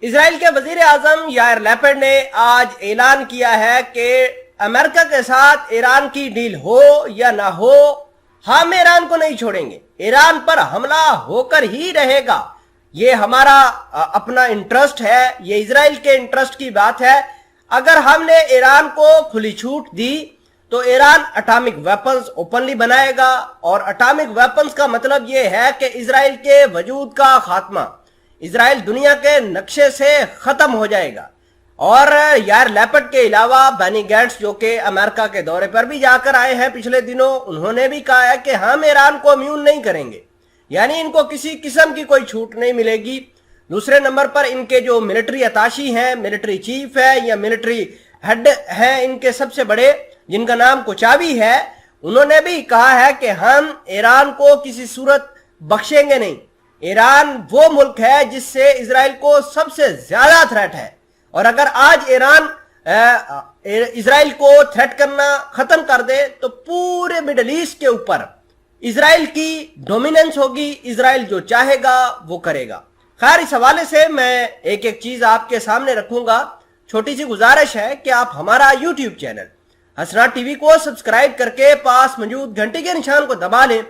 Israel के वजीर आजम यार लैपिड ने आज ऐलान किया है कि अमेरिका के साथ ईरान की डील हो या ना हो, हम ईरान को नहीं छोड़ेंगे, ईरान पर हमला होकर ही रहेगा। ये हमारा अपना इंटरेस्ट है, ये इजराइल के इंटरेस्ट की बात है। अगर हमने ईरान को खुली छूट दी तो ईरान एटॉमिक वेपन्स ओपनली बनाएगा, और एटॉमिक वेपन्स का मतलब ये है कि इजराइल के वजूद का खात्मा, इजराइल दुनिया के नक्शे से खत्म हो जाएगा। और यार लैपिड के अलावा बेनी गैट्स जो कि अमेरिका के दौरे पर भी जाकर आए हैं पिछले दिनों, उन्होंने भी कहा है कि हम ईरान को इम्यून नहीं करेंगे, यानी इनको किसी किस्म की कोई छूट नहीं मिलेगी। दूसरे नंबर पर इनके जो मिलिट्री अताशी हैं, मिलिट्री चीफ है या मिलिट्री हेड हैं इनके सबसे बड़े, जिनका नाम कोचावी है, उन्होंने भी कहा है कि हम ईरान को किसी सूरत बख्शेंगे नहीं। ईरान वो मुल्क है जिससे इजराइल को सबसे ज्यादा थ्रेट है, और अगर आज ईरान इजराइल को थ्रेट करना खत्म कर दे तो पूरे मिडिल ईस्ट के ऊपर इजराइल की डोमिनेंस होगी, इजराइल जो चाहेगा वो करेगा। खैर, इस हवाले से मैं एक एक चीज आपके सामने रखूंगा। छोटी सी गुजारिश है कि आप हमारा यूट्यूब चैनल हसनाट टीवी को सब्सक्राइब करके पास मौजूद घंटी के निशान को दबा लें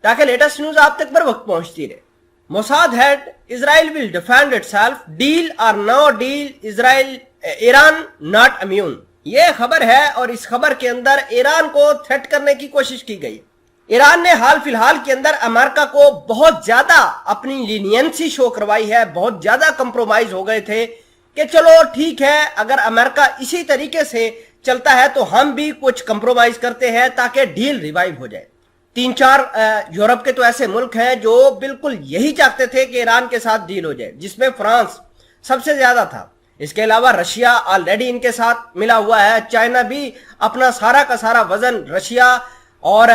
ताकि लेटेस्ट न्यूज आप तक बर वक्त पहुंचती रहे। Mossad head, Israel will defend itself, deal और no deal, Israel Iran not immune. ये खबर है और इस खबर के अंदर ईरान को थ्रेट करने की कोशिश की गई। ईरान ने हाल फिलहाल के अंदर अमेरिका को बहुत ज्यादा अपनी लीनियंसी शो करवाई है, बहुत ज्यादा कंप्रोमाइज हो गए थे कि चलो ठीक है, अगर अमेरिका इसी तरीके से चलता है तो हम भी कुछ कंप्रोमाइज करते हैं ताकि डील रिवाइव हो जाए। 3-4 यूरोप के तो ऐसे मुल्क हैं जो बिल्कुल यही चाहते थे कि ईरान के साथ डील हो जाए, जिसमें फ्रांस सबसे ज्यादा था। इसके अलावा रशिया ऑलरेडी इनके साथ मिला हुआ है, चाइना भी अपना सारा का सारा वजन रशिया और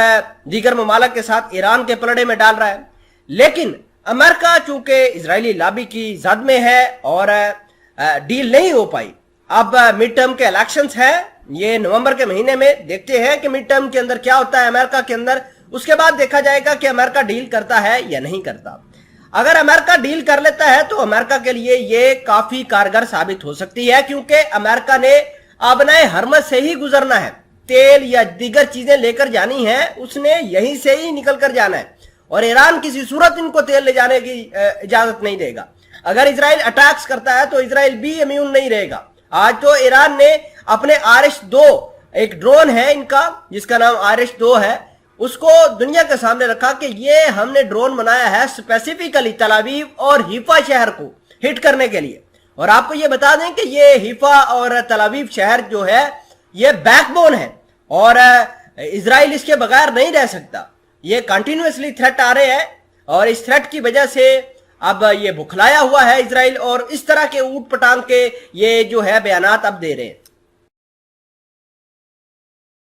दीगर ममालिक के साथ ईरान के पलड़े में डाल रहा है। लेकिन अमेरिका चूंकि इजरायली लॉबी की जद में है और डील नहीं हो पाई। अब मिड टर्म के इलेक्शंस हैं, ये नवंबर के महीने में, देखते हैं कि मिड टर्म के अंदर क्या होता है अमेरिका के अंदर। उसके बाद देखा जाएगा कि अमेरिका डील करता है या नहीं करता। अगर अमेरिका डील कर लेता है तो अमेरिका के लिए ये काफी कारगर साबित हो सकती है, क्योंकि अमेरिका ने आबनाए हरमत से ही गुजरना है, तेल या दीगर चीजें लेकर जानी है, उसने यहीं से ही निकल कर जाना है, और ईरान किसी सूरत इनको तेल ले जाने की इजाजत नहीं देगा। अगर इजराइल अटैक्स करता है तो इजराइल भी इम्यून नहीं रहेगा। आज तो ईरान ने अपने RS-2, एक ड्रोन है इनका जिसका नाम RS-2 है, उसको दुनिया के सामने रखा कि ये हमने ड्रोन बनाया है स्पेसिफिकली तल अवीव और हीफा शहर को हिट करने के लिए। और आपको ये बता दें कि ये हीफा और तल अवीव शहर जो है ये बैकबोन है और इजराइल इसके बगैर नहीं रह सकता। ये कंटिन्यूअसली थ्रेट आ रहे हैं और इस थ्रेट की वजह से अब ये बुखलाया हुआ है इजराइल, और इस तरह के ऊट पटांग के ये जो है बयानात अब दे रहे हैं।